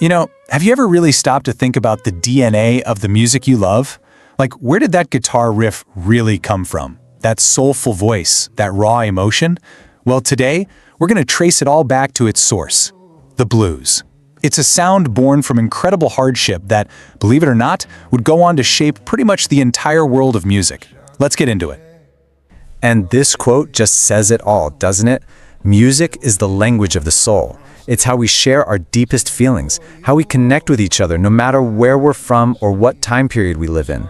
Have you ever really stopped to think about the DNA of the music you love? Like, where did that guitar riff really come from? That soulful voice, that raw emotion? Well, today, we're going to trace it all back to its source, the blues. It's a sound born from incredible hardship that, believe it or not, would go on to shape pretty much the entire world of music. Let's get into it. And this quote just says it all, doesn't it? Music is the language of the soul. It's how we share our deepest feelings, how we connect with each other no matter where we're from or what time period we live in.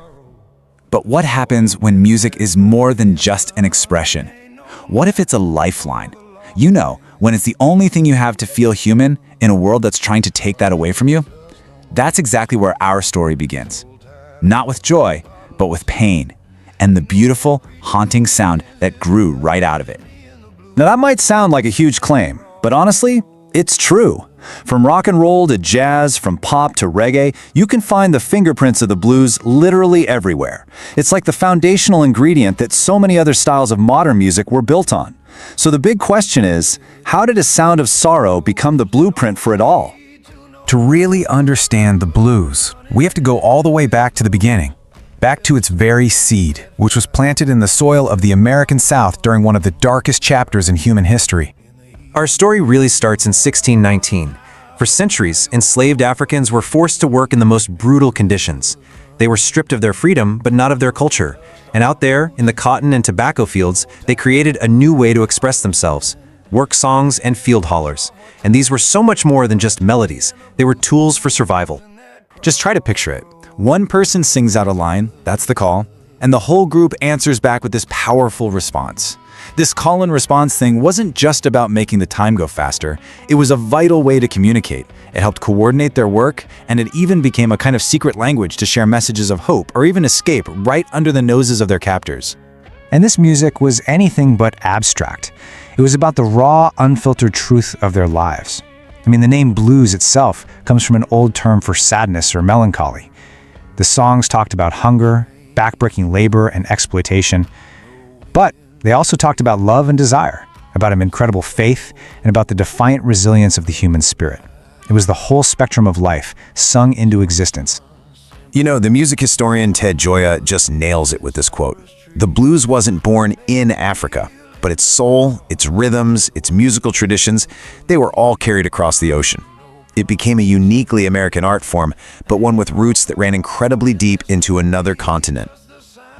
But what happens when music is more than just an expression? What if it's a lifeline? When it's the only thing you have to feel human in a world that's trying to take that away from you? That's exactly where our story begins. Not with joy, but with pain, and the beautiful, haunting sound that grew right out of it. Now that might sound like a huge claim, but honestly, it's true. From rock and roll to jazz, from pop to reggae, you can find the fingerprints of the blues literally everywhere. It's like the foundational ingredient that so many other styles of modern music were built on. So the big question is, how did a sound of sorrow become the blueprint for it all? To really understand the blues, we have to go all the way back to the beginning, back to its very seed, which was planted in the soil of the American South during one of the darkest chapters in human history. Our story really starts in 1619. For centuries, enslaved Africans were forced to work in the most brutal conditions. They were stripped of their freedom, but not of their culture. And out there, in the cotton and tobacco fields, they created a new way to express themselves: work songs and field hollers. And these were so much more than just melodies. They were tools for survival. Just try to picture it. One person sings out a line, that's the call, and the whole group answers back with this powerful response. This call and response thing wasn't just about making the time go faster. It was a vital way to communicate. It helped coordinate their work, and it even became a kind of secret language to share messages of hope or even escape right under the noses of their captors. And this music was anything but abstract. It was about the raw, unfiltered truth of their lives. The name blues itself comes from an old term for sadness or melancholy. The songs talked about hunger, backbreaking labor, and exploitation. But they also talked about love and desire, about an incredible faith, and about the defiant resilience of the human spirit. It was the whole spectrum of life sung into existence. The music historian Ted Gioia just nails it with this quote. The blues wasn't born in Africa, but its soul, its rhythms, its musical traditions, they were all carried across the ocean. It became a uniquely American art form, but one with roots that ran incredibly deep into another continent.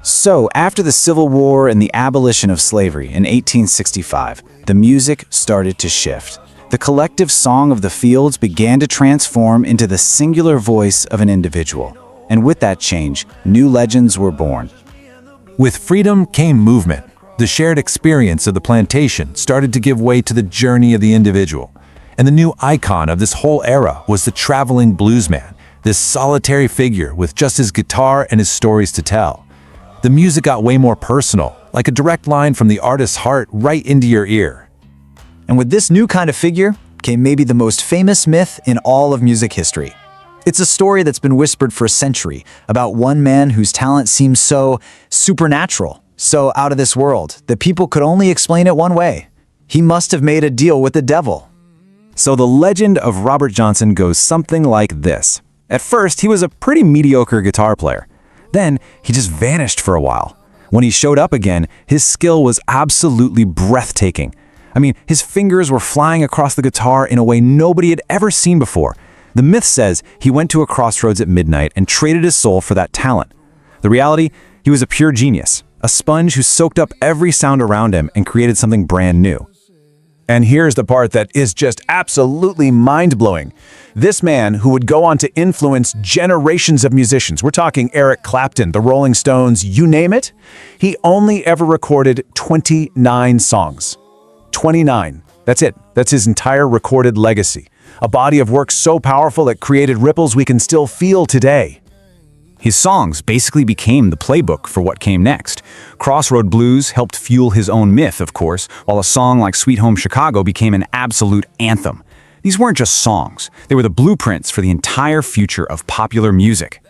So, after the Civil War and the abolition of slavery in 1865, the music started to shift. The collective song of the fields began to transform into the singular voice of an individual. And with that change, new legends were born. With freedom came movement. The shared experience of the plantation started to give way to the journey of the individual. And the new icon of this whole era was the traveling bluesman, this solitary figure with just his guitar and his stories to tell. The music got way more personal, like a direct line from the artist's heart right into your ear. And with this new kind of figure came maybe the most famous myth in all of music history. It's a story that's been whispered for a century about one man whose talent seemed so supernatural, so out of this world, that people could only explain it one way. He must have made a deal with the devil. So the legend of Robert Johnson goes something like this. At first, he was a pretty mediocre guitar player. Then, he just vanished for a while. When he showed up again, his skill was absolutely breathtaking. His fingers were flying across the guitar in a way nobody had ever seen before. The myth says he went to a crossroads at midnight and traded his soul for that talent. The reality, he was a pure genius, a sponge who soaked up every sound around him and created something brand new. And here's the part that is just absolutely mind-blowing. This man, who would go on to influence generations of musicians, we're talking Eric Clapton, the Rolling Stones, you name it, he only ever recorded 29 songs. 29. That's it. That's his entire recorded legacy. A body of work so powerful it created ripples we can still feel today. His songs basically became the playbook for what came next. Crossroad Blues helped fuel his own myth, of course, while a song like Sweet Home Chicago became an absolute anthem. These weren't just songs, they were the blueprints for the entire future of popular music.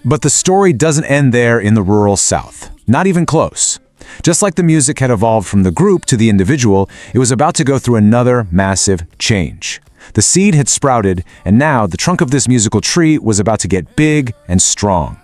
But the story doesn't end there in the rural South. Not even close. Just like the music had evolved from the group to the individual, it was about to go through another massive change. The seed had sprouted, and now the trunk of this musical tree was about to get big and strong.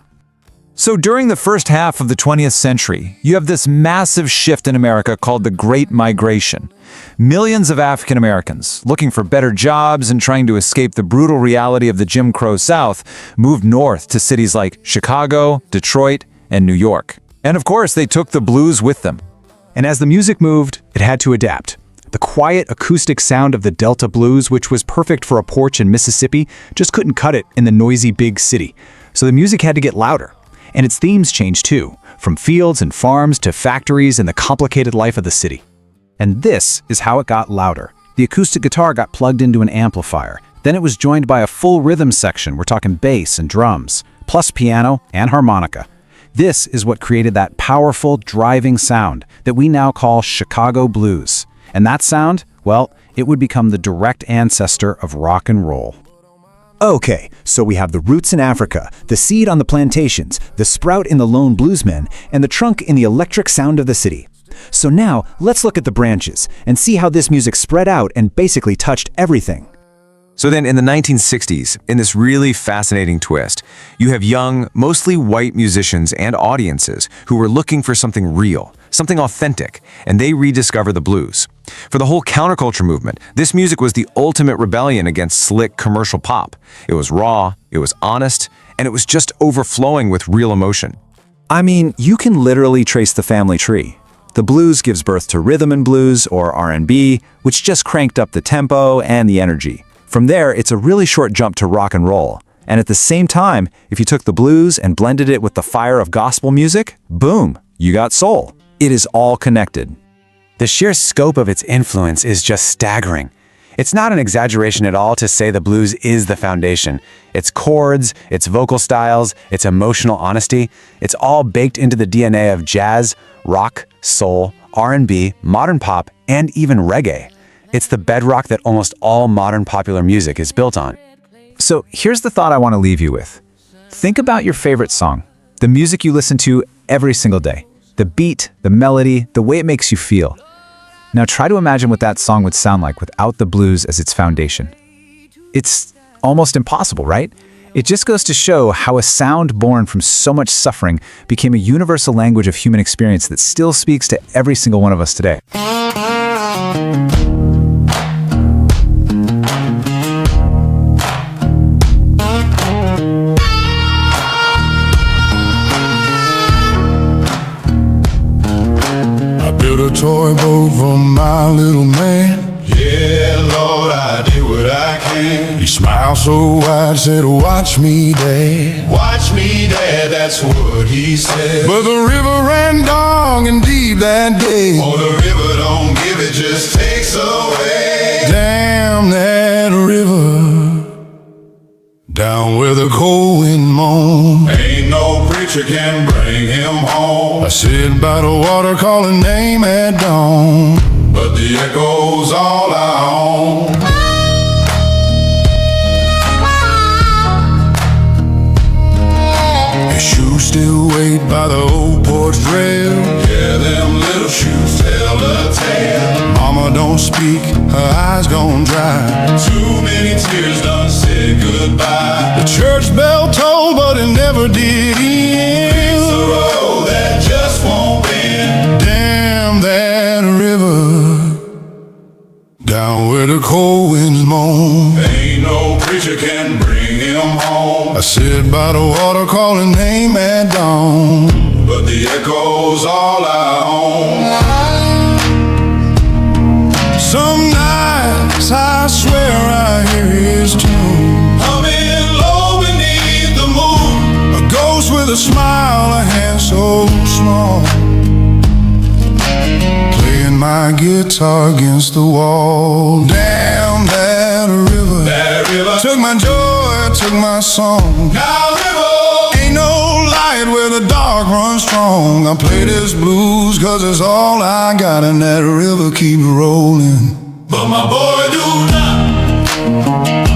So during the first half of the 20th century, you have this massive shift in America called the Great Migration. Millions of African Americans, looking for better jobs and trying to escape the brutal reality of the Jim Crow South, moved north to cities like Chicago, Detroit, and New York. And of course, they took the blues with them. And as the music moved, it had to adapt. The quiet acoustic sound of the Delta blues, which was perfect for a porch in Mississippi, just couldn't cut it in the noisy big city. So the music had to get louder. And its themes changed too, from fields and farms to factories and the complicated life of the city. And this is how it got louder. The acoustic guitar got plugged into an amplifier. Then it was joined by a full rhythm section. We're talking bass and drums, plus piano and harmonica. This is what created that powerful, driving sound that we now call Chicago blues. And that sound, well, it would become the direct ancestor of rock and roll. Okay, so we have the roots in Africa, the seed on the plantations, the sprout in the lone bluesmen, and the trunk in the electric sound of the city. So now, let's look at the branches and see how this music spread out and basically touched everything. So then in the 1960s, in this really fascinating twist, you have young, mostly white musicians and audiences who were looking for something real, something authentic, and they rediscover the blues. For the whole counterculture movement, this music was the ultimate rebellion against slick commercial pop. It was raw, it was honest, and it was just overflowing with real emotion. I mean, you can literally trace the family tree. The blues gives birth to rhythm and blues, or R&B, which just cranked up the tempo and the energy. From there, it's a really short jump to rock and roll. And at the same time, if you took the blues and blended it with the fire of gospel music, boom, you got soul. It is all connected. The sheer scope of its influence is just staggering. It's not an exaggeration at all to say the blues is the foundation. Its chords, its vocal styles, its emotional honesty, it's all baked into the DNA of jazz, rock, soul, R&B, modern pop, and even reggae. It's the bedrock that almost all modern popular music is built on. So here's the thought I want to leave you with. Think about your favorite song, the music you listen to every single day, the beat, the melody, the way it makes you feel. Now try to imagine what that song would sound like without the blues as its foundation. It's almost impossible, right? It just goes to show how a sound born from so much suffering became a universal language of human experience that still speaks to every single one of us today. A toy boat for my little man. Yeah, Lord, I did what I can. He smiled so wide, said, watch me, Dad. Watch me, Dad, that's what he said. But the river ran dark and deep that day. Oh, the river don't give, it just takes away. Damn that river, down where the cold wind moans. Ain't no preacher can bring him home. I sit by the water calling name at dawn, but the echo's all I own. His shoes still wait by the old porch rail. Yeah, them little shoes tell a tale. Mama don't speak, her eyes gon' dry. Too many tears done said goodbye. The church bell tolled, but it never did end. It's a road that just won't bend. Damn that river, down where the cold winds moan. Ain't no preacher can bring him home. I sit by the water calling name at dawn, but the echo's all I own. Some nights I swear I hear his tune, humming low beneath the moon. A ghost with a smile, a hand so small, playing my guitar against the wall. Damn that river, took my joy, took my song. Now river, ain't no light where the dark runs strong. I play this blues cause it's all I got, and that river keeps rolling, but my boy do not.